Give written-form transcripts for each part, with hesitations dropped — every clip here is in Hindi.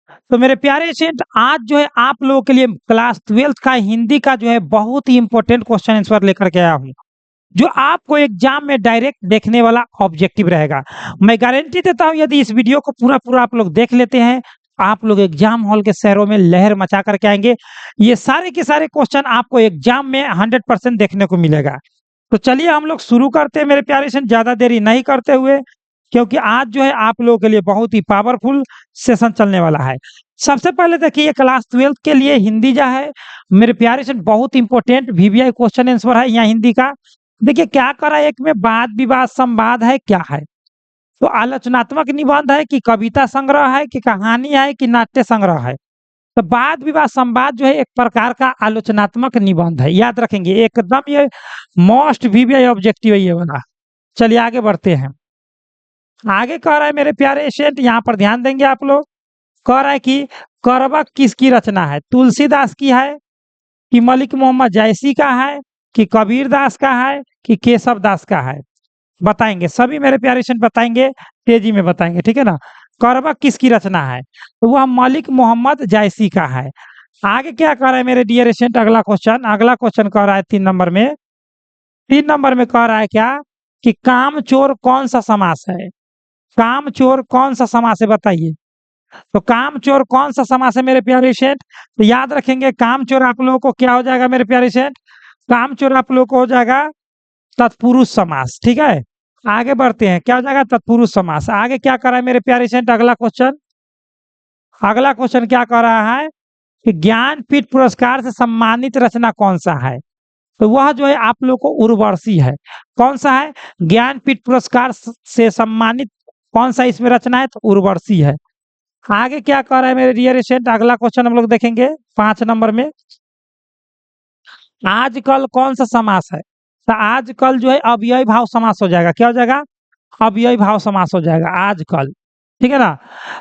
तो मेरे प्यारे स्टूडेंट, आज जो है आप लोगों के लिए क्लास 12th का हिंदी का जो है बहुत ही इंपॉर्टेंट क्वेश्चन आंसर लेकर के आया हूँ, जो आपको एग्जाम में डायरेक्ट देखने वाला ऑब्जेक्टिव रहेगा। मैं गारंटी देता हूँ, यदि इस वीडियो को पूरा पूरा आप लोग देख लेते हैं, आप लोग एग्जाम हॉल के शहरों में लहर मचा करके आएंगे। ये सारे के सारे क्वेश्चन आपको एग्जाम में 100% देखने को मिलेगा। तो चलिए हम लोग शुरू करते हैं मेरे प्यारे स्टूडेंट, ज्यादा देरी नहीं करते हुए, क्योंकि आज जो है आप लोगों के लिए बहुत ही पावरफुल सेशन चलने वाला है। सबसे पहले देखिए, क्लास 12th के लिए हिंदी जो है मेरे प्यारे से बहुत इंपॉर्टेंट वीवीआई क्वेश्चन आंसर है यहाँ हिंदी का। देखिए क्या करा, एक में वाद विवाद संवाद है, क्या है तो आलोचनात्मक निबंध है कि कविता संग्रह है कि कहानी है कि नाट्य संग्रह है। तो वाद विवाद संवाद जो है एक प्रकार का आलोचनात्मक निबंध है, याद रखेंगे एकदम, ये मोस्ट वीवीआई ऑब्जेक्टिव है ये वाला। चलिए आगे बढ़ते हैं। आगे कह रहा है मेरे प्यारे स्टूडेंट, यहाँ पर ध्यान देंगे आप लोग। कह रहा है कि करबक किसकी रचना है, तुलसीदास की है कि मलिक मोहम्मद जैसी का है कि कबीर दास का है कि केशव दास का है। बताएंगे सभी मेरे प्यारे स्टूडेंट, बताएंगे तेजी में बताएंगे, ठीक है ना। करबक किसकी रचना है, तो वह मलिक मोहम्मद जैसी का है। आगे क्या कह रहा है मेरे डियर स्टूडेंट, अगला क्वेश्चन कह रहा है 3 नंबर में। 3 नंबर में कह रहा है क्या कि कामचोर कौन सा समास है, कामचोर कौन सा समास है बताइए। तो कामचोर कौन सा समास है मेरे प्यारे सेठ, तो याद रखेंगे कामचोर आप लोगों को क्या हो जाएगा मेरे प्यारे सेठ, कामचोर आप लोगों को हो जाएगा तत्पुरुष समास, ठीक है। आगे बढ़ते हैं, क्या हो जाएगा तत्पुरुष समास। आगे क्या कर रहा है मेरे प्यारे सेठ, अगला क्वेश्चन क्या कर रहा है कि ज्ञानपीठ पुरस्कार से सम्मानित रचना कौन सा है, तो वह जो है आप लोग को उर्वशी है। कौन सा है, ज्ञानपीठ पुरस्कार से सम्मानित कौन सा इसमें रचना है, तो उर्वशी है। आगे क्या कह रहा है मेरे डियर स्टूडेंट, अगला क्वेश्चन हम लोग देखेंगे 5 नंबर में। आजकल कौन सा समास है, तो आजकल जो है अव्ययी भाव समास हो जाएगा। क्या हो जाएगा, अव्ययी भाव समास हो जाएगा आजकल, ठीक है ना।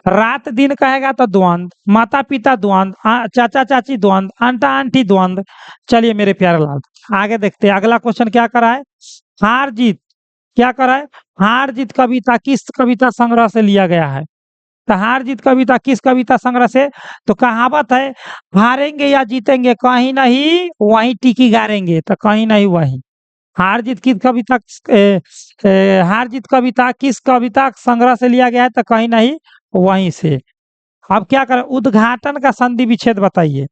रात दिन कहेगा तो द्वंद, माता पिता द्वंद, चाचा चाची द्वंद, आंटा आंटी द्वंद। चलिए मेरे प्यारे लाल, आगे देखते हैं अगला क्वेश्चन क्या करा है। हार जीत, क्या करा है, हार जीत कविता किस कविता संग्रह से लिया गया है, तो हार जीत कविता किस कविता संग्रह से, तो कहावत है, हारेंगे या जीतेंगे कहीं नहीं वहीं टिकी गारेंगे, तो कहीं नहीं वहीं। हार जीत किस कविता हार जीत कविता किस कविता संग्रह से लिया गया है, तो कहीं नहीं वहीं से। अब क्या करें, उद्घाटन का संधि विच्छेद बताइए।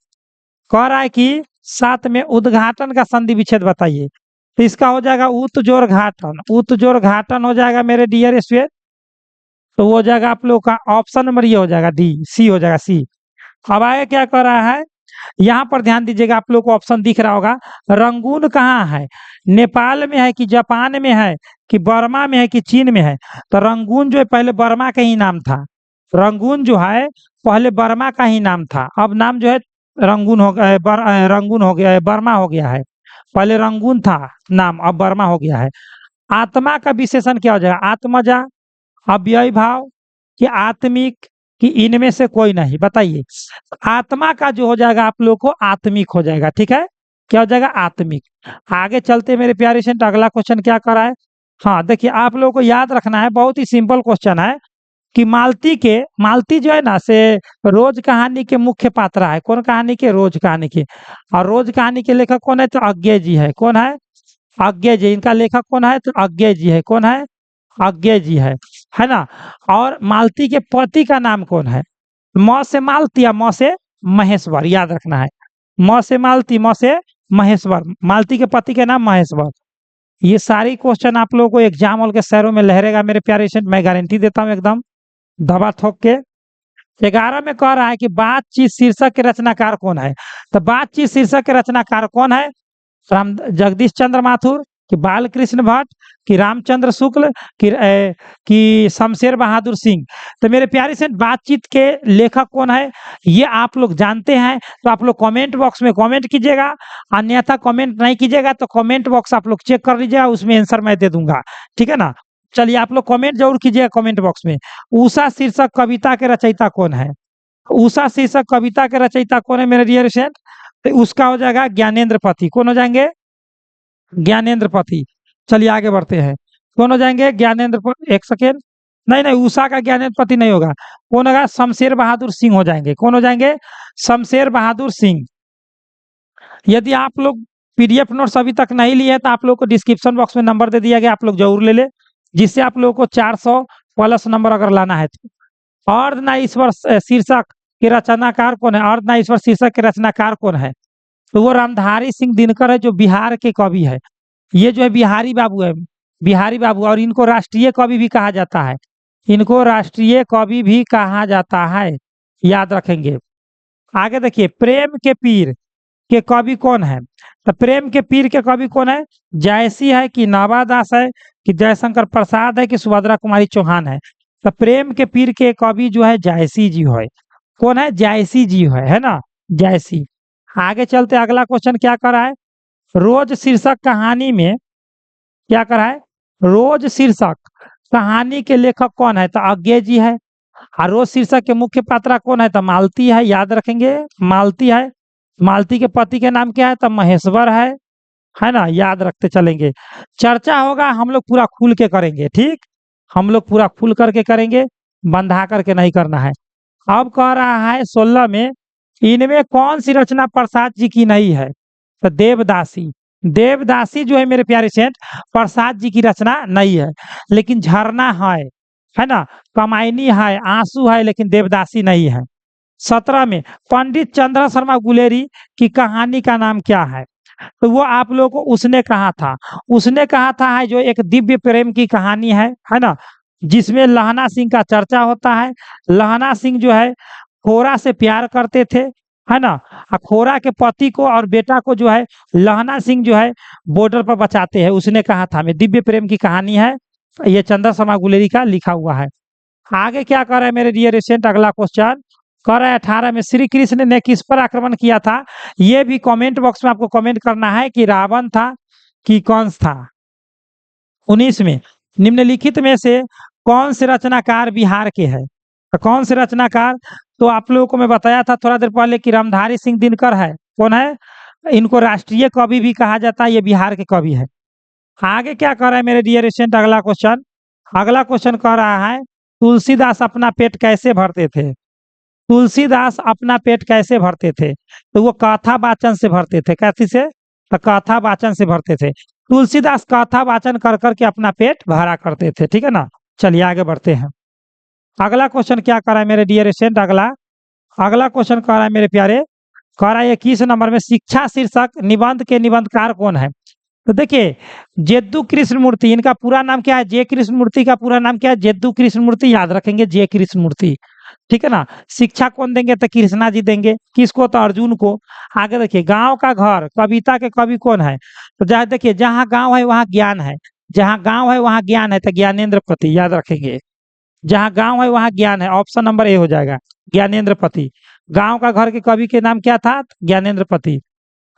कह रहा है कि 7 में उद्घाटन का संधि विच्छेद बताइए, तो इसका हो जाएगा उत जोड़ घाटन हो जाएगा मेरे डियर स्टूडेंट। तो वो हो जाएगा आप लोग का ऑप्शन नंबर ये हो जाएगा डी, सी हो जाएगा सी। अब आगे क्या कर रहा है, यहाँ पर ध्यान दीजिएगा, आप लोग को ऑप्शन दिख रहा होगा। रंगून कहाँ है, नेपाल में है कि जापान में है कि बर्मा में है कि चीन में है, तो रंगून जो है पहले बर्मा का ही नाम था। रंगून जो है पहले बर्मा का ही नाम था, अब नाम जो है रंगून हो गया, रंगून हो गया है, बर्मा हो गया है। पहले रंगून था नाम, अब बर्मा हो गया है। आत्मा का विशेषण क्या हो जाएगा, आत्मजा, अव्ययी भाव कि आत्मिक कि इनमें से कोई नहीं, बताइए। आत्मा का जो हो जाएगा आप लोग को आत्मिक हो जाएगा, ठीक है, क्या हो जाएगा आत्मिक। आगे चलते मेरे प्यारे स्टूडेंट, अगला क्वेश्चन क्या करा है। हाँ देखिए, आप लोगों को याद रखना है, बहुत ही सिंपल क्वेश्चन है कि मालती जो है ना से रोज कहानी के मुख्य पात्र है। कौन कहानी के, रोज कहानी के। और रोज कहानी के लेखक कौन है, तो अज्ञेय जी है। कौन है, अज्ञेय जी। इनका लेखक कौन है, तो अज्ञेय जी है। कौन है, अज्ञेय जी है ना। और मालती के पति का नाम कौन है, म से मालती या म से महेश्वर, याद रखना है। म से मालती, म से महेश्वर, मालती के पति के नाम महेश्वर। ये सारी क्वेश्चन आप लोगों को एग्जाम हॉल के शहरों में लहरेगा मेरे प्यारे स्टूडेंट, मैं गारंटी देता हूँ एकदम दबा थोक के। 11 में कह रहा है कि बातचीत शीर्षक के रचनाकार कौन है, तो बातचीत शीर्षक के रचनाकार कौन है, राम जगदीश चंद्र माथुर कि बालकृष्ण भट्ट कि रामचंद्र शुक्ल कि शमशेर बहादुर सिंह। तो मेरे प्यारे से बातचीत के लेखक कौन है ये आप लोग जानते हैं, तो आप लोग कमेंट बॉक्स में कमेंट कीजिएगा, अन्यथा कमेंट नहीं कीजिएगा तो कमेंट बॉक्स आप लोग चेक कर लीजिएगा, उसमें आंसर मैं दे दूंगा, ठीक है ना। चलिए आप लोग कमेंट जरूर कीजिएगा कमेंट बॉक्स में। उषा शीर्षक कविता के रचयिता कौन है, उषा शीर्षक कविता के रचयिता कौन है मेरे डियर फ्रेंड, तो उसका हो जाएगा ज्ञानेंद्र पति। कौन हो जाएंगे, ज्ञानेंद्र पति। चलिए आगे बढ़ते हैं, कौन हो जाएंगे, ज्ञानेंद्र एक सेकेंड, नहीं नहीं, उषा का ज्ञानेंद्र पति नहीं होगा। कौन होगा? शमशेर बहादुर सिंह हो जाएंगे। कौन हो जाएंगे? शमशेर बहादुर सिंह। यदि आप लोग पीडीएफ नोट्स अभी तक नहीं लिए तो आप लोग को डिस्क्रिप्शन बॉक्स में नंबर दे दिया गया, आप लोग जरूर ले ले, जिससे आप लोगों को 400 प्लस नंबर अगर लाना है तो। अर्धनारीश्वर शीर्षक के रचनाकार कौन है? अर्धनारीश्वर शीर्षक के रचनाकार कौन है? तो वो रामधारी सिंह दिनकर है, जो बिहार के कवि है। ये जो है बिहारी बाबू है, बिहारी बाबू, और इनको राष्ट्रीय कवि भी कहा जाता है। इनको राष्ट्रीय कवि भी कहा जाता है, याद रखेंगे। आगे देखिए, प्रेम के पीर के कवि कौन है? तो प्रेम के पीर के कवि कौन है? जयसी है कि नावादास है कि जयशंकर प्रसाद है कि सुभद्रा कुमारी चौहान है? तो प्रेम के पीर के कवि जो है जयसी जी है। कौन है? जयसी जी है ना, जयसी। आगे चलते, अगला क्वेश्चन क्या कर रहा है? रोज शीर्षक कहानी में क्या कर रहा है? रोज शीर्षक कहानी के लेखक कौन है? तो अज्ञे जी है। और रोज शीर्षक के मुख्य पात्रा कौन है? तो मालती है, याद रखेंगे, मालती है। मालती के पति के नाम क्या है? तो महेश्वर है ना, याद रखते चलेंगे। चर्चा होगा, हम लोग पूरा खुल के करेंगे, ठीक, हम लोग पूरा खुल करके करेंगे, बंधा करके नहीं करना है। अब कह रहा है 16 में, इनमें कौन सी रचना प्रसाद जी की नहीं है? तो देवदासी। देवदासी जो है मेरे प्यारे सेठ, प्रसाद जी की रचना नहीं है, लेकिन झरना है ना, कमायनी है, आंसू है, लेकिन देवदासी नहीं है। 17 में, पंडित चंद्र शर्मा गुलेरी की कहानी का नाम क्या है? तो वो आप लोगों को उसने कहा था, उसने कहा था है जो एक दिव्य प्रेम की कहानी है ना, जिसमें लहना सिंह का चर्चा होता है। लहना सिंह जो है खोरा से प्यार करते थे, है ना, और खोरा के पति को और बेटा को जो है लहना सिंह जो है बॉर्डर पर बचाते हैं। उसने कहा था, मैं दिव्य प्रेम की कहानी है, ये चंद्र शर्मा गुलेरी का लिखा हुआ है। आगे क्या कर रहा है मेरे डियर स्टूडेंट? अगला क्वेश्चन कर रहा है 18 में, श्री कृष्ण ने किस पर आक्रमण किया था? ये भी कमेंट बॉक्स में आपको कमेंट करना है कि रावण था कि कंस था। 19 में, निम्नलिखित में से कौन से रचनाकार बिहार के हैं? तो कौन से रचनाकार? तो आप लोगों को मैं बताया था थोड़ा देर पहले कि रामधारी सिंह दिनकर है। कौन है? इनको राष्ट्रीय कवि भी कहा जाता है, ये बिहार के कवि है। आगे क्या कर रहा है मेरे डियर स्टूडेंट? अगला क्वेश्चन, अगला क्वेश्चन कह रहा है, तुलसीदास अपना पेट कैसे भरते थे? तुलसीदास अपना पेट कैसे भरते थे? तो वो कथा वाचन से भरते थे। कैसे से? तो कथा वाचन से भरते थे। तुलसीदास कथा वाचन कर करके अपना पेट भरा करते थे, ठीक है ना। चलिए आगे बढ़ते हैं। अगला क्वेश्चन क्या कर रहा है मेरे डियर स्टूडेंट? अगला क्वेश्चन कह रहा है मेरे प्यारे, कह रहा है 21 नंबर में, शिक्षा शीर्षक निबंध के निबंधकार कौन है? तो देखिए, जेद्दू कृष्ण मूर्ति, इनका पूरा नाम क्या है? जे कृष्ण मूर्ति का पूरा नाम क्या है? जेद्दू कृष्ण मूर्ति, याद रखेंगे, जे कृष्ण मूर्ति, ठीक है ना। शिक्षा कौन देंगे? तो कृष्णा जी देंगे। किसको? तो अर्जुन को। आगे देखिए, गांव का घर कविता के कवि कौन है? तो जहाँ देखिए, जहाँ गांव है वहाँ ज्ञान है, जहाँ गांव है वहाँ ज्ञान है, तो ज्ञानेंद्र पति, याद रखेंगे, जहाँ गांव है वहाँ ज्ञान है, ऑप्शन नंबर ए हो जाएगा, ज्ञानेंद्र पति। गांव का घर के कवि के नाम क्या था? ज्ञानेंद्र पति।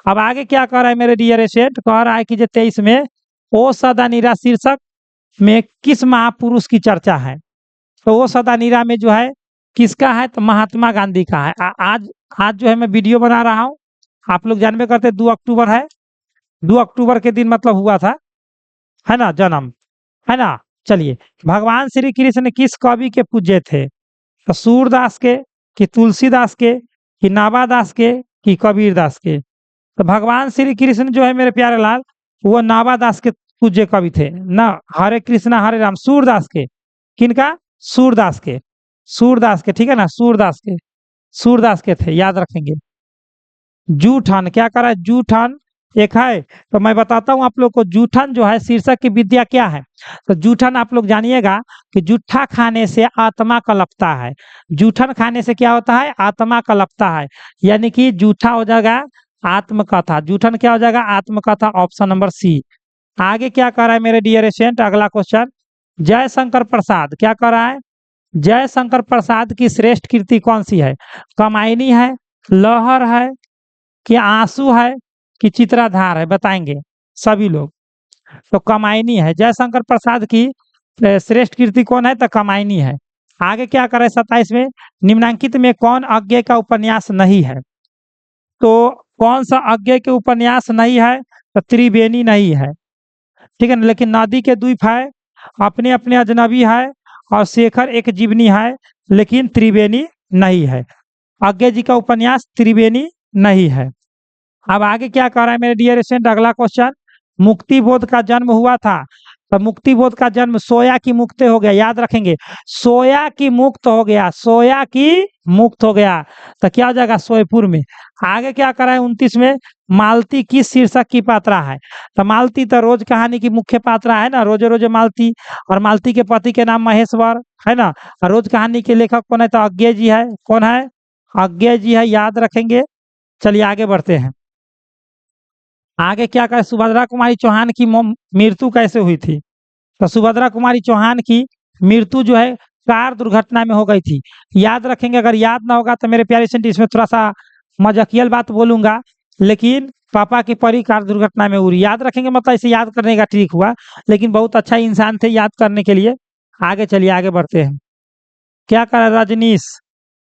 अब आगे क्या कह रहा है मेरे डियर स्टूडेंट? कह रहा है कि 23 में, ओ सदा नीरा शीर्षक में किस महापुरुष की चर्चा है? तो वो सदा नीरा में जो है किसका है? तो महात्मा गांधी का है। आज आज जो है मैं वीडियो बना रहा हूँ, आप लोग जानबे करते 2 अक्टूबर है, 2 अक्टूबर के दिन मतलब हुआ था, है ना, जन्म, है ना। चलिए, भगवान श्री कृष्ण किस कवि के पूज्य थे? तो सूरदास के कि तुलसीदास के कि नावादास के कि कबीरदास के? तो भगवान श्री कृष्ण जो है मेरे प्यारे लाल, वो नावादास के पूज्य कवि थे ना। हरे कृष्णा हरे राम, सूरदास के। किनका? सूरदास के, सूरदास के, ठीक है ना, सूरदास के, सूरदास के थे, याद रखेंगे। जूठन क्या करा है? जूठन एक है, तो मैं बताता हूँ आप लोग को, जूठन जो है शीर्षक की विद्या क्या है? तो जूठन आप लोग जानिएगा कि जूठा खाने से आत्मा कलपता है। जूठन खाने से क्या होता है? आत्मा कलपता है, यानी कि जूठा हो जाएगा आत्मकथा। जूठन क्या हो जाएगा? आत्मकथा, ऑप्शन नंबर सी। आगे क्या कर रहा है मेरे डियर स्टूडेंट? अगला क्वेश्चन, जयशंकर प्रसाद क्या कर रहा है? जयशंकर प्रसाद की श्रेष्ठ कृति कौन सी है? कमायनी है, लहर है कि आंसू है कि चित्राधार है? बताएंगे सभी लोग। तो कमायनी है। जयशंकर प्रसाद की श्रेष्ठ कृति कौन है? तो कमायनी है। आगे क्या करे 27 में, निम्नांकित में कौन अज्ञे का उपन्यास नहीं है? तो कौन सा अज्ञे के उपन्यास नहीं है? तो त्रिवेणी नहीं है, ठीक है ना। लेकिन नदी के द्वीप है, अपने अपने अजनबी है, और शेखर एक जीवनी है लेकिन त्रिवेणी नहीं है। अज्ञे जी का उपन्यास त्रिवेणी नहीं है। अब आगे क्या कर रहा है मेरे डियर स्टूडेंट, अगला क्वेश्चन, मुक्ति बोध का जन्म हुआ था, तो मुक्ति बोध का जन्म सोया की मुक्त हो गया, याद रखेंगे, सोया की मुक्त हो गया, सोया की मुक्त हो गया, तो क्या हो जाएगा, सोयपुर में। आगे क्या करा है 29 में, मालती किस शीर्षक की पात्रा है, तो मालती तो रोज कहानी की मुख्य पात्रा है ना, रोजे रोजे मालती, और मालती के पति के नाम महेश्वर है ना, और रोज कहानी के लेखक कौन है, तो अज्ञे जी है, कौन है, अज्ञे जी है, याद रखेंगे। चलिए आगे बढ़ते हैं। आगे क्या कहे, सुभद्रा कुमारी चौहान की मृत्यु कैसे हुई थी, तो सुभद्रा कुमारी चौहान की मृत्यु जो है कार दुर्घटना में हो गई थी, याद रखेंगे। अगर याद ना होगा तो मेरे प्यारे स्टूडेंट इसमें थोड़ा सा मजाकियल बात बोलूंगा, लेकिन पापा की परी कार दुर्घटना में हुई, याद रखेंगे, मतलब इसे याद करने का ट्रिक हुआ, लेकिन बहुत अच्छा इंसान थे याद करने के लिए। आगे चलिए आगे बढ़ते हैं। क्या करा रजनीश,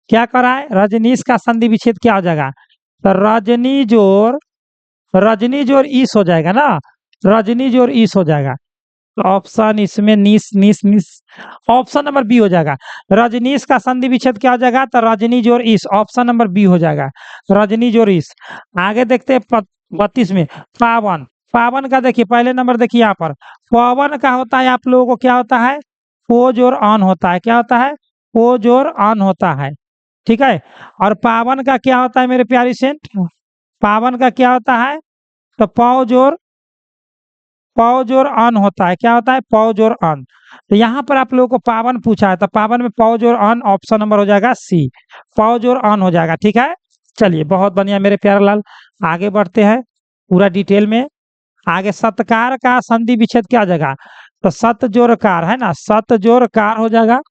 क्या करा है, रजनीश का संधि विच्छेद क्या हो जाएगा, तो रजनी जोर ईस हो जाएगा ना, रजनी जोर ईस हो जाएगा, तो ऑप्शन इसमें नीस नीस नीस, ऑप्शन नंबर बी हो जाएगा। रजनीश का संधि विच्छेद क्या हो जाएगा, तो रजनी जोर ईस, ऑप्शन नंबर बी हो जाएगा, रजनी जोर ईस। आगे देखते हैं 32 में, पावन, पावन का देखिए पहले नंबर देखिए यहाँ पर, पावन का होता है आप लोगों को क्या होता है, पो जोर ऑन होता है, क्या होता है, पो जोर ऑन होता है, ठीक है। और पावन का क्या होता है मेरे प्यारी सेंट, पावन का क्या होता है, तो पौ जोर अन होता है, क्या होता है, पौ जोर अन। तो यहाँ पर आप लोगों को पावन पूछा है, तो पावन में पौ जोर अन, ऑप्शन नंबर हो जाएगा सी, पौ जोर अन हो जाएगा, ठीक है। चलिए बहुत बढ़िया मेरे प्यारे लाल, आगे बढ़ते हैं पूरा डिटेल में। आगे सत्कार का संधि विच्छेद क्या हो जाएगा, तो सत जोर कार है ना, सत जोर कार हो जाएगा,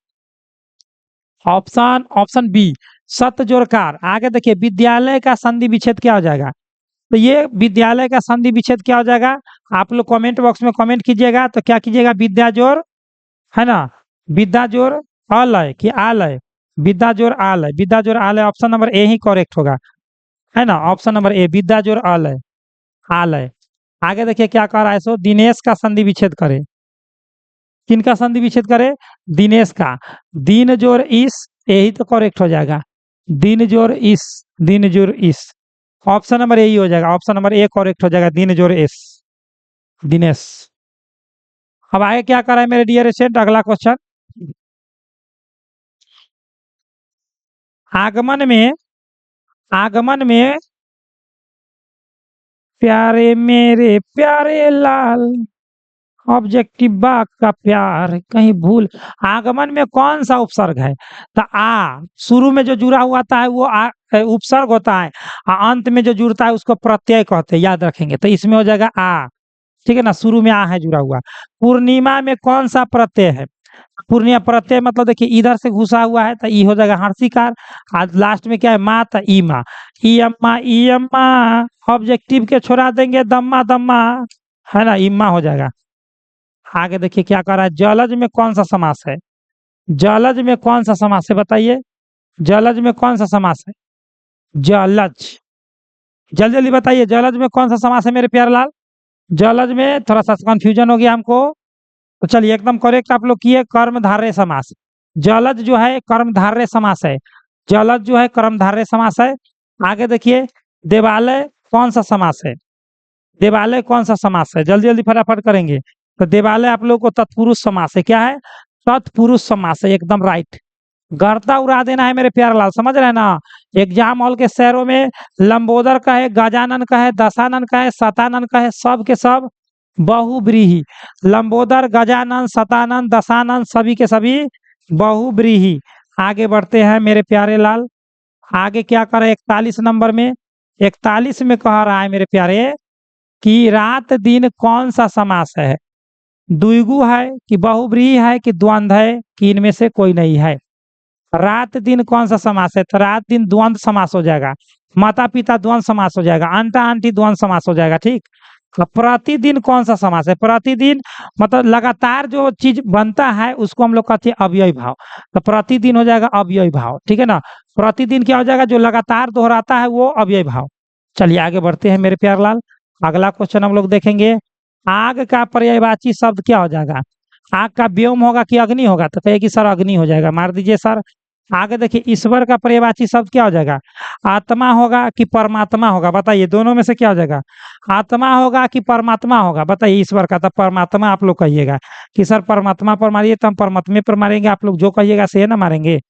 ऑप्शन ऑप्शन बी, सत जोर कार। आगे देखिए विद्यालय का संधि विच्छेद क्या हो जाएगा, तो ये विद्यालय का संधि विच्छेद क्या हो जाएगा, आप लोग कमेंट बॉक्स में कमेंट कीजिएगा, तो क्या कीजिएगा, विद्या जोर है ना, विद्या जोर अलय कि आलय, विद्या जोर आलय, विद्या जोर आलय, option number A he correct होगा, है ना, ऑप्शन नंबर ए, विद्या जोर अलय आलय। आगे देखिए क्या कह रहा है, सो दिनेश का संधि विच्छेद करे, किनका संधि विच्छेद करे, दिनेश का, दिन जोर इस, यही तो करेक्ट हो जाएगा, दिन जोर इस, दिन जोर इस, ऑप्शन नंबर ए ही हो जाएगा, ऑप्शन नंबर ए करेक्ट हो जाएगा, दिन जोर एस, दिनेश। अब आगे क्या कर रहा है मेरे डियर स्टूडेंट, अगला क्वेश्चन, आगमन में प्यारे मेरे प्यारे लाल, ऑब्जेक्टिव बाग का प्यार कहीं भूल, आगमन में कौन सा उपसर्ग है, तो आ, शुरू में जो जुड़ा हुआ था है वो उपसर्ग होता है, अंत में जो जुड़ता है उसको प्रत्यय कहते हैं, याद रखेंगे, तो इसमें हो जाएगा आ, ठीक है ना, शुरू में आ है जुड़ा हुआ। पूर्णिमा में कौन सा प्रत्यय है, पूर्णिमा प्रत्यय मतलब देखिए इधर से घुसा हुआ है, तो ई हो जाएगा हर्षिकार, आज लास्ट में क्या है माँ, तो ई माँ, ई अम्मा, ऑब्जेक्टिव के छोड़ा देंगे दम्मा दम्मा, है ना, इम्मा हो जाएगा। आगे देखिए क्या कर रहा है, जलज में कौन सा समास है, जलज में कौन सा समास है बताइए, जलज में कौन सा समास है, जलज, जल्दी जल्दी बताइए, जलज में कौन सा समास है मेरे प्यारे लाल, जलज में थोड़ा सा कंफ्यूजन हो गया हमको, तो चलिए एकदम करेक्ट आप लोग किए, कर्मधारय समास, जलज जो है कर्मधारय समास है, जलज जो है कर्मधारय समास है। आगे देखिए देवालय कौन सा समास है, देवालय कौन सा समास है, जल्दी जल्दी फटाफट करेंगे, तो देवालय आप लोग को तत्पुरुष समास है, क्या है, तत्पुरुष समास है, एकदम राइट। गर्दा उड़ा देना है मेरे प्यारे लाल, समझ रहे हैं ना, एग्जाम हॉल के शहरों में लंबोदर का है, गजानन का है, दशानन का है, शतानन का है, सब के सब बहुब्रीही, लंबोदर गजानन शतानन दशानन सभी के सभी बहुब्रीही। आगे बढ़ते हैं मेरे प्यारे लाल, आगे क्या करे 41 नंबर में, 41 में कह रहा है मेरे प्यारे कि रात दिन कौन सा समास है, द्विगु है कि बहुब्रीही है कि द्वंद्व है कि इनमें से कोई नहीं है, रात दिन कौन सा समास है, तो रात दिन द्वंद्व समास हो जाएगा, माता पिता द्वंद्व समास हो जाएगा, आंटा आंटी द्वंद्व समास हो जाएगा, ठीक। तो प्रतिदिन कौन सा समास है, प्रतिदिन मतलब लगातार जो चीज बनता है उसको हम लोग कहते हैं अव्ययी भाव, तो प्रतिदिन हो जाएगा अव्ययी भाव, ठीक है ना, प्रतिदिन क्या हो जाएगा, जो लगातार दोहराता है वो अव्ययी भाव। चलिए आगे बढ़ते हैं मेरे प्यारे लाल, अगला क्वेश्चन हम लोग देखेंगे, आग का पर्यायवाची शब्द क्या हो जाएगा, आग का व्योम होगा कि अग्नि होगा, तो कहिए कि सर अग्नि हो जाएगा, मार दीजिए सर। आगे देखिए ईश्वर का पर्यायवाची शब्द क्या हो जाएगा, आत्मा होगा कि परमात्मा होगा, बताइए दोनों में से क्या हो जाएगा, आत्मा होगा कि परमात्मा होगा, बताइए ईश्वर का, तो परमात्मा आप लोग कहिएगा कि सर परमात्मा पर मारिए, तो हम परमात्मा पर मारेंगे, आप लोग जो कहिएगा से ना मारेंगे।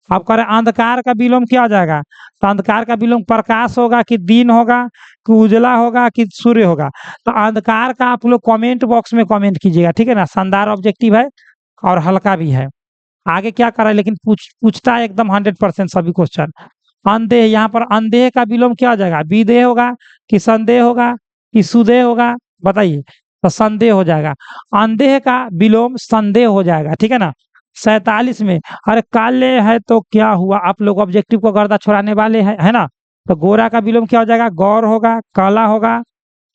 अब करें अंधकार का विलोम क्या हो जाएगा, तो अंधकार का विलोम प्रकाश होगा कि दिन होगा कि उजला होगा कि सूर्य होगा, तो अंधकार का आप लोग कमेंट बॉक्स में कमेंट कीजिएगा, ठीक है ना। शानदार ऑब्जेक्टिव है और हल्का भी है। आगे क्या करा है लेकिन पूछता है एकदम 100% सभी क्वेश्चन। अंधेह, यहाँ पर अंधेह का विलोम क्या हो जाएगा, विदेह होगा कि संदेह होगा कि सुदेह होगा, बताइए, तो संदेह हो जाएगा। अंधेह का विलोम संदेह हो जाएगा, ठीक है ना। 47 में, अरे काले है तो क्या हुआ, आप लोग ऑब्जेक्टिव को गर्दा छुड़ाने वाले हैं, है ना। तो गोरा का विलोम क्या हो जाएगा, गौर होगा, काला होगा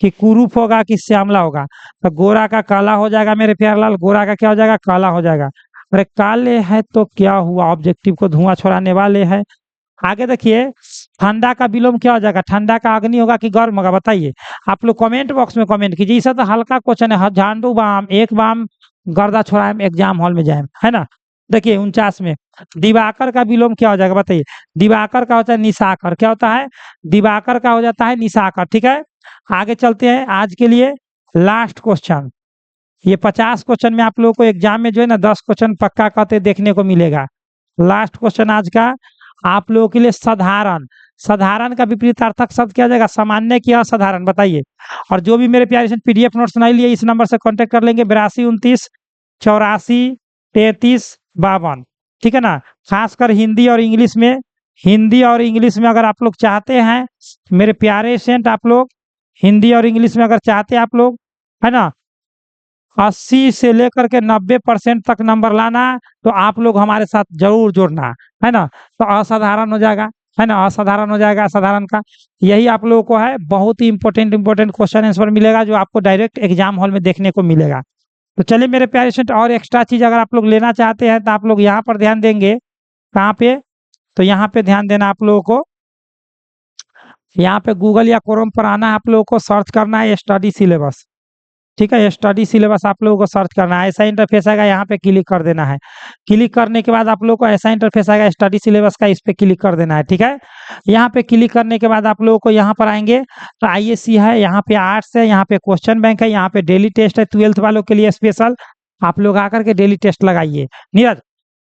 कि कुरूप होगा कि श्यामला होगा, तो गोरा का काला हो जाएगा मेरे प्यारे लाल, गोरा का क्या हो जाएगा, काला हो जाएगा। अरे काले है तो क्या हुआ, ऑब्जेक्टिव को धुआं छोड़ाने वाले हैं। आगे देखिए ठंडा का विलोम क्या हो जाएगा, ठंडा का अग्नि होगा कि गर्म होगा, बताइए। आप लोग कमेंट बॉक्स में कमेंट कीजिए, इसे तो हल्का क्वेश्चन है, झांडू बाम एक बाम गर्दा छोड़ाए एग्जाम हॉल में जाए, है ना। देखिए 49 में, दिवाकर का विलोम क्या हो जाएगा, बताइए। दिवाकर का होता है निशाकर, क्या होता है, दिवाकर का हो जाता है निशाकर, ठीक है। आगे चलते हैं, आज के लिए लास्ट क्वेश्चन। ये 50 क्वेश्चन में आप लोगों को एग्जाम में जो है ना 10 क्वेश्चन पक्का कहते देखने को मिलेगा। लास्ट क्वेश्चन आज का आप लोगों के लिए, साधारण। साधारण का विपरीतार्थक शब्द क्या हो जाएगा, सामान्य की असाधारण, बताइए। और जो भी मेरे प्यारे से पीडीएफ नोट्स नहीं लिए इस नंबर से कांटेक्ट कर लेंगे, 82 29 84 33 52, ठीक है ना। खासकर हिंदी और इंग्लिश में, हिंदी और इंग्लिश में अगर आप लोग चाहते हैं मेरे प्यारे सेंट, आप लोग हिंदी और इंग्लिश में अगर चाहते हैं आप लोग, है ना, 80 से लेकर के 90% तक नंबर लाना, तो आप लोग हमारे साथ जरूर जुड़ना, है ना। तो असाधारण हो जाएगा, है ना, असाधारण हो जाएगा, असाधारण का यही आप लोगों को है, बहुत ही इंपॉर्टेंट इंपॉर्टेंट क्वेश्चन आंसर मिलेगा जो आपको डायरेक्ट एग्जाम हॉल में देखने को मिलेगा। तो चलिए मेरे प्यारे स्टूडेंट, और एक्स्ट्रा चीज अगर आप लोग लेना चाहते हैं तो आप लोग यहाँ पर ध्यान देंगे, कहाँ पे, तो यहाँ पे ध्यान देना आप लोगों को, यहाँ पे गूगल या क्रोम पर आना है, आप लोगों को सर्च करना है स्टडी सिलेबस, ठीक है। स्टडी सिलेबस आप लोगों को सर्च करना है, ऐसा इंटरफेस आएगा, यहाँ पे क्लिक कर देना है। क्लिक करने के बाद आप लोगों को ऐसा इंटरफेस आएगा स्टडी सिलेबस का, इस पे क्लिक कर देना है, ठीक है। यहाँ पे क्लिक करने के बाद आप लोगों को यहाँ पर आएंगे तो आईएससी है, यहाँ पे आर्ट्स है, यहाँ पे क्वेश्चन बैंक है, यहाँ पे डेली टेस्ट है 12th वालों के लिए स्पेशल, आप लोग आकर के डेली टेस्ट लगाइए। नीरज,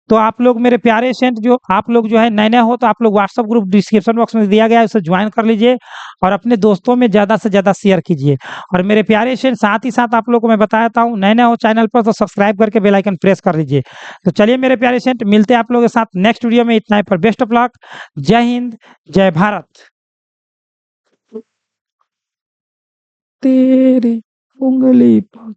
तो आप लोग मेरे प्यारे सेंट, जो आप लोग जो है नए नए हो, तो आप लोग व्हाट्सएप ग्रुप डिस्क्रिप्शन बॉक्स में दिया गया है, उसे ज्वाइन कर लीजिए और अपने दोस्तों में ज़्यादा से ज़्यादा शेयर कीजिए। और मेरे प्यारे सेंट, साथ ही साथ आप लोग को मैं बताता हूँ, नए नए हो चैनल पर तो सब्सक्राइब करके बेल आइकन प्रेस कर लीजिए। तो चलिए मेरे प्यारे सेंट, मिलते हैं आप लोगों के साथ नेक्स्ट वीडियो में, इतना ही पर बेस्ट ऑफ लक, जय हिंद, जय भारत। तेरी उंगली पर